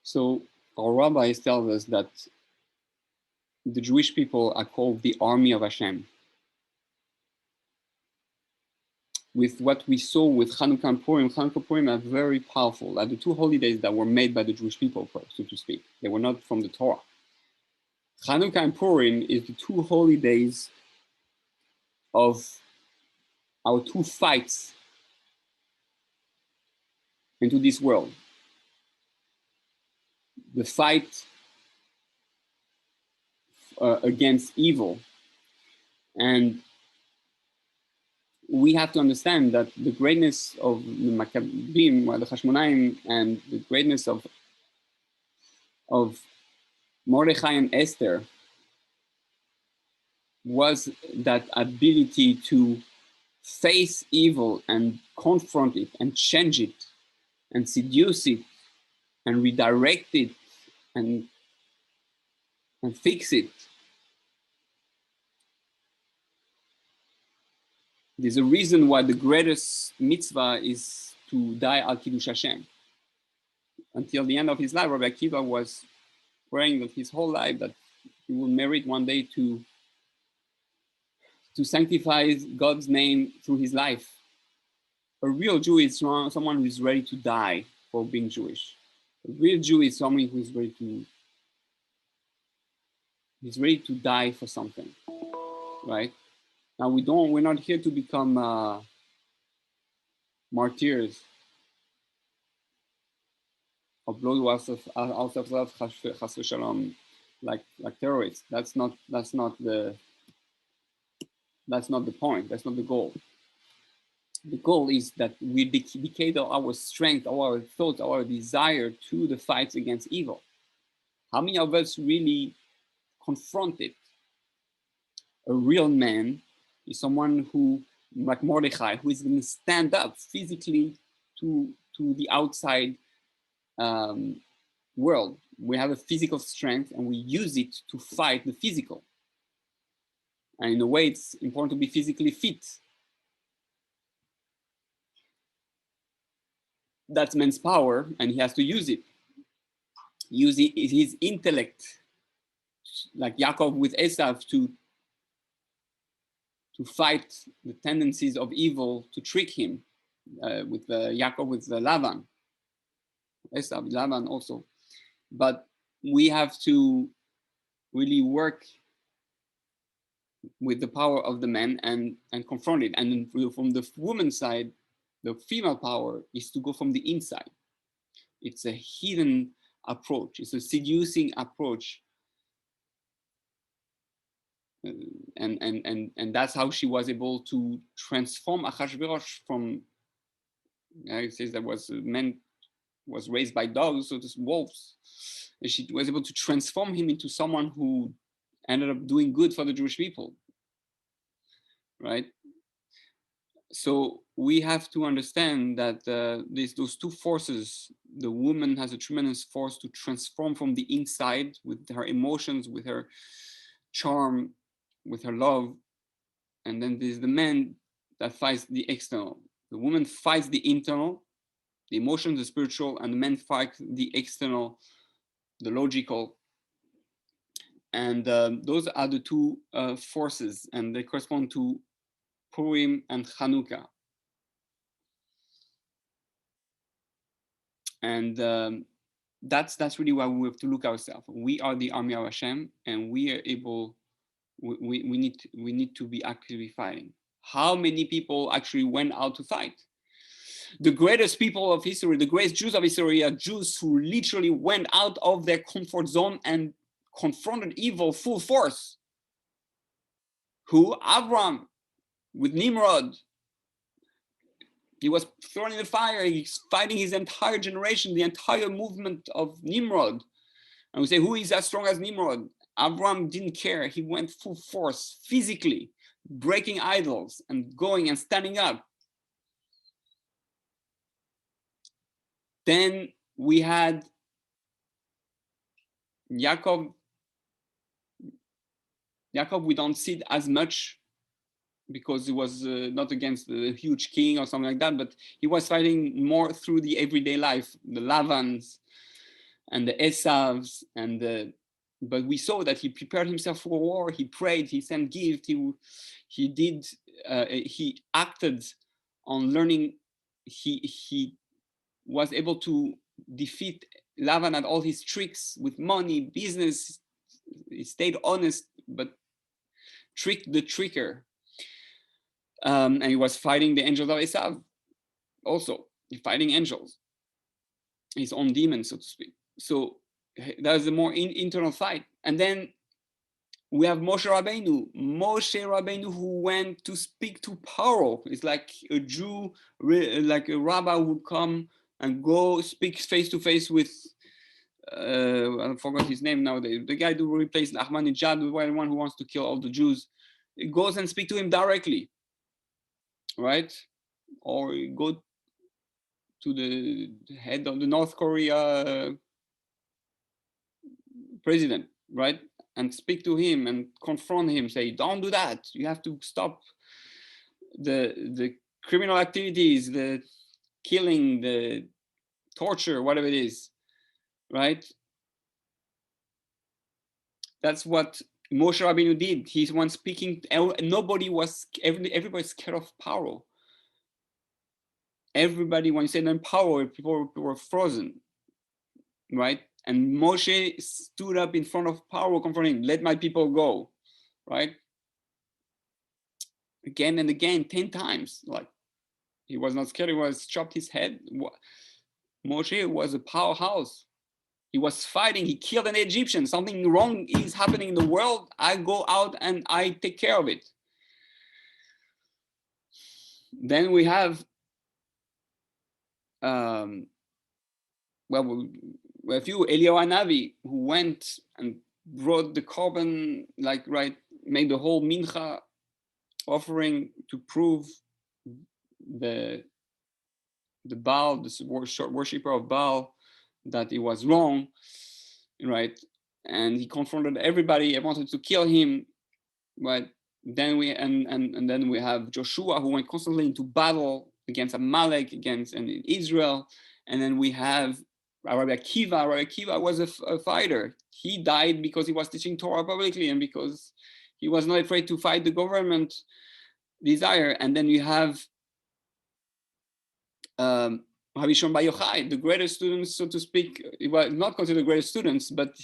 So our rabbis tell us that the Jewish people are called the army of Hashem. With what we saw with Chanukah and Purim are very powerful. Are the two holidays that were made by the Jewish people, so to speak. They were not from the Torah. Chanukah and Purim is the two holidays of our two fights into this world. The fight against evil. And we have to understand that the greatness of the Maccabim, or the Hashmonaim, and the greatness of Mordechai and Esther was that ability to face evil and confront it and change it and seduce it and redirect it and fix it. There's a reason why the greatest mitzvah is to die al Kiddush Hashem. Until the end of his life, Rabbi Akiva was praying that his whole life that he will merit one day to sanctify God's name through his life. A real Jew is someone who is ready to die for being Jewish. A real Jew is someone who is ready to die for something, right? Now we're not here to become martyrs or blow ourselves chas v'shalom, like terrorists. That's not the point. That's not the goal. The goal is that we dedicate our strength, our thoughts, our desire to the fights against evil. How many of us really confront it? A real man is someone who, like Mordechai, who is going to stand up physically to the outside world. We have a physical strength and we use it to fight the physical. And in a way, it's important to be physically fit. That's man's power, and he has to use it. Use his intellect, like Yaakov with Esav, to fight the tendencies of evil to trick him, with Yaakov with Lavan, Esav, Lavan also. But we have to really work with the power of the man and confront it. And from the woman's side, the female power is to go from the inside. It's a hidden approach. It's a seducing approach. And that's how she was able to transform Achashverosh from, it says that man was raised by dogs, so just wolves. And she was able to transform him into someone who ended up doing good for the Jewish people, right? So we have to understand that those two forces, the woman has a tremendous force to transform from the inside with her emotions, with her charm, with her love. And then there's the man that fights the external. The woman fights the internal, the emotions, the spiritual, and the man fights the external, the logical. And those are the two forces, and they correspond to Purim and Chanukah. And that's really why we have to look ourselves. We are the army of Hashem, and we are able. We need to be actively fighting. How many people actually went out to fight? The greatest people of history, the greatest Jews of history, are Jews who literally went out of their comfort zone and confronted evil full force. Who? Avram with Nimrod. He was thrown in the fire. He's fighting his entire generation, the entire movement of Nimrod. And we say, who is as strong as Nimrod? Avram didn't care. He went full force, physically, breaking idols and going and standing up. Then we had Yaakov. Yaakov, we don't see it as much because he was not against the huge king or something like that, but he was fighting more through the everyday life, the Lavans, and the Esavs and the, but we saw that he prepared himself for war. He prayed, he sent gifts, he acted on learning. He was able to defeat Lavan at all his tricks with money, business. He stayed honest, but tricked the tricker. And he was fighting the angels of Esav, also fighting angels, his own demons, so to speak. So that's a more internal fight. And then we have Moshe Rabbeinu, who went to speak to Paro. It's like a Jew, like a rabbi would come and go speak face to face with, I forgot his name now, the guy who replaced Ahmadinejad, the one who wants to kill all the Jews. He goes and speak to him directly, right? Or go to the head of the North Korea president, right? And speak to him and confront him, say, don't do that. You have to stop the criminal activities, the killing, the torture, whatever it is, right? That's what Moshe Rabbeinu did. He's one speaking, everybody's scared of Paro. Everybody, when you say then Paro, people were frozen, right? And Moshe stood up in front of Paro, confronting, let my people go, right? Again and again, 10 times. Like, he was not scared, he was chopped his head. Moshe was a powerhouse. He was fighting, he killed an Egyptian. Something wrong is happening in the world. I go out and I take care of it. Then we have, a few Eliyahu Hanavi who went and brought the korban, like, right, made the whole mincha offering to prove the Baal, the worshiper of Baal, that it was wrong, right? And he confronted everybody. I wanted to kill him, but then we and then we have Joshua, who went constantly into battle against Amalek, against and in Israel, and then we have Rabbi Akiva. Rabbi Akiva was a fighter. He died because he was teaching Torah publicly and because he was not afraid to fight the government desire. And then you have Rabbi Shimon Bar Yochai, the greatest students, so to speak. He was not considered the greatest students, but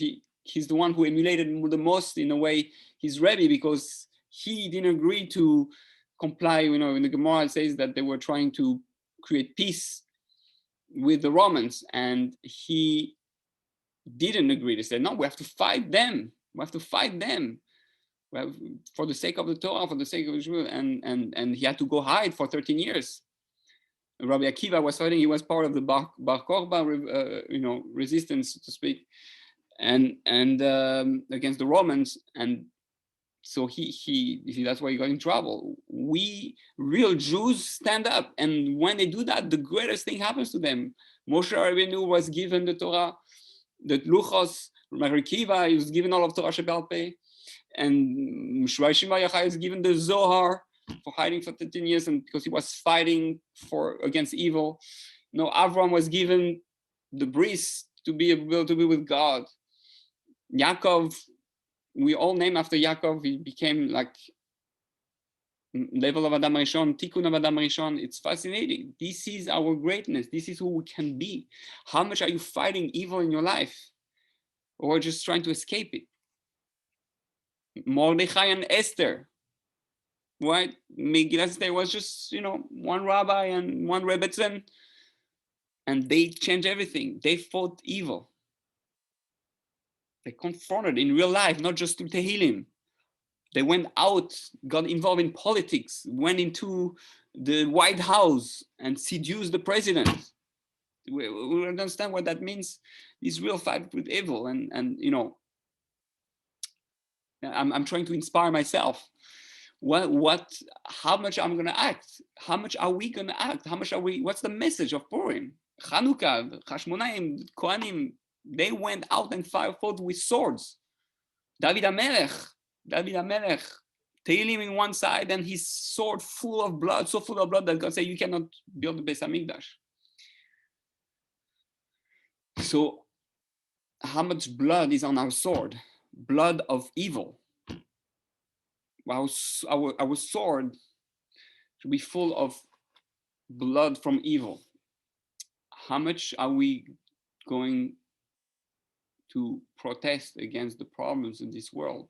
he's the one who emulated the most, in a way, his Rebbe, because he didn't agree to comply. You know, in the Gemara it says that they were trying to create peace with the Romans, and he didn't agree. They said, no, we have to fight them. We have to fight them. For the sake of the Torah, for the sake of Israel, and he had to go hide for 13 years. Rabbi Akiva was fighting. He was part of the Bar Kokhba, resistance, so to speak, and against the Romans. And so that's why he got in trouble. We real Jews stand up, and when they do that, the greatest thing happens to them. Moshe Rabbeinu was given the Torah, the Luchos. Rabbi Akiva, he was given all of Torah Shebal Peh, and Rabbi Shimon Bar Yochai is given the Zohar for hiding for 13 years, and because he was fighting against evil. Avram was given the bris to be able to be with God. Yaakov, we all name after Yaakov. He became like level of Adam Rishon, Tikkun of Adam Rishon. It's fascinating. This is our greatness. This is who we can be. How much are you fighting evil in your life, or just trying to escape it? Mordechai and Esther. Right? Megillat Esther was just, one rabbi and one rebbetzin, and they changed everything. They fought evil. They confronted in real life, not just through Tehillim. They went out, got involved in politics, went into the White House and seduced the president. We understand what that means. This real fight with evil, and I'm trying to inspire myself. How much I'm gonna act? How much are we gonna act? What's the message of Purim? Chanukah, Hashmonaim, Kohanim, they went out and fought with swords. David HaMelech, Tehillim in one side and his sword full of blood, so full of blood that God said, you cannot build the Beis HaMikdash. So how much blood is on our sword? Blood of evil. Our sword should be full of blood from evil. How much are we going to protest against the problems in this world?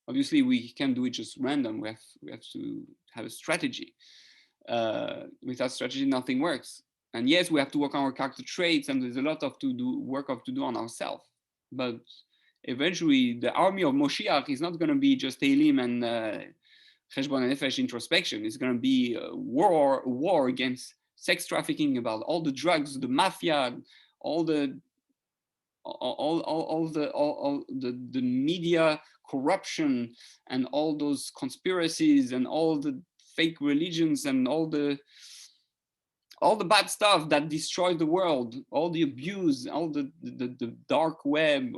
Obviously, we can't do it just random. We have to have a strategy. Without strategy, nothing works. And yes, we have to work on our character traits, and there's a lot of to do on ourselves. But eventually, the army of Moshiach is not going to be just Tehillim and Cheshbon Nefesh introspection. It's going to be a war against sex trafficking, about all the drugs, the mafia, all the media corruption, and all those conspiracies, and all the fake religions, and all the bad stuff that destroys the world, all the abuse, all the dark web,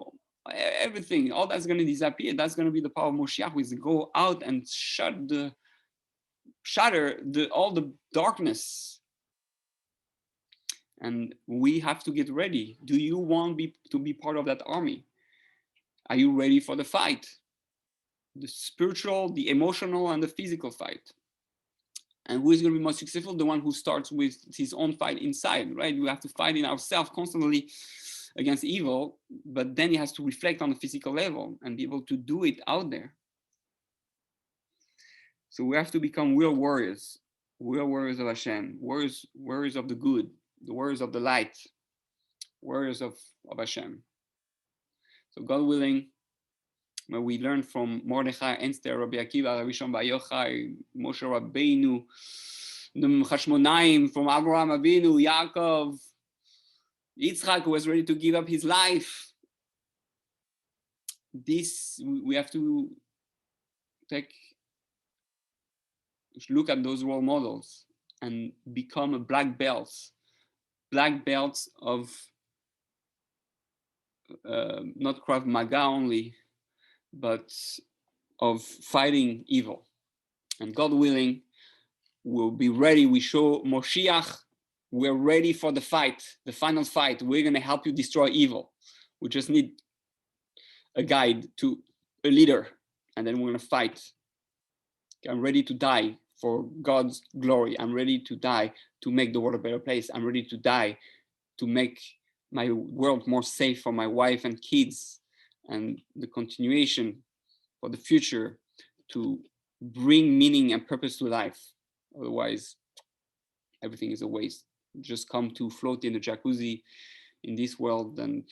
everything, all that's going to disappear. That's going to be the power of Moshiach, is to go out and shatter all the darkness. And we have to get ready. Do you want to be part of that army? Are you ready for the fight? The spiritual, the emotional, and the physical fight. And who is going to be most successful? The one who starts with his own fight inside, right? We have to fight in ourselves constantly against evil, but then he has to reflect on the physical level and be able to do it out there. So we have to become real warriors of Hashem, warriors of the good, the warriors of the light, warriors of Hashem. So God willing, where we learn from Mordechai, Esther, Rabbi Akiva, Rabbi Shimon Bar Yochai, Moshe Rabbeinu, the Chashmonaim, from Abraham Avinu, Yaakov, Yitzchak, who was ready to give up his life. This, we have to look at those role models and become a black belts of not Krav Maga only, but of fighting evil. And God willing, we'll be ready. We show Moshiach, we're ready for the fight, the final fight. We're going to help you destroy evil. We just need a guide, to a leader, and then we're going to fight. I'm ready to die for God's glory. I'm ready to die to make the world a better place. I'm ready to die to make my world more safe for my wife and kids, and the continuation for the future, to bring meaning and purpose to life. Otherwise, everything is a waste. Just come to float in a jacuzzi in this world, and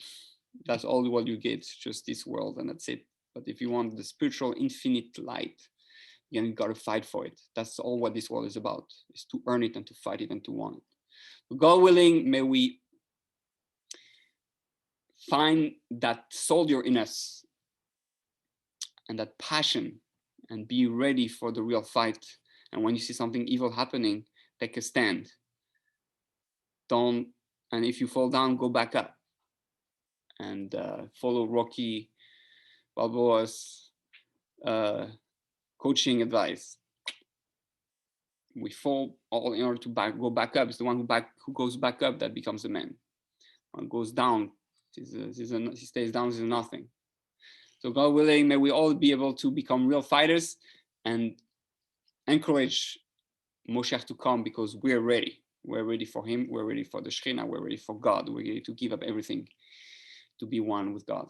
that's all what you get, just this world, and that's it. But if you want the spiritual infinite light, you got to fight for it. That's all what this world is about, is to earn it and to fight it and to want it. So God willing, may we find that soldier in us and that passion, and be ready for the real fight. And when you see something evil happening, take a stand. And if you fall down, go back up, and follow Rocky Balboa's coaching advice. We fall all in order to go back up. It's the one who goes back up that becomes a man. One goes down, he stays down, is nothing. So God willing, may we all be able to become real fighters and encourage Moshiach to come, because we're ready. We're ready for him. We're ready for the Shekhinah. We're ready for God. We're ready to give up everything to be one with God.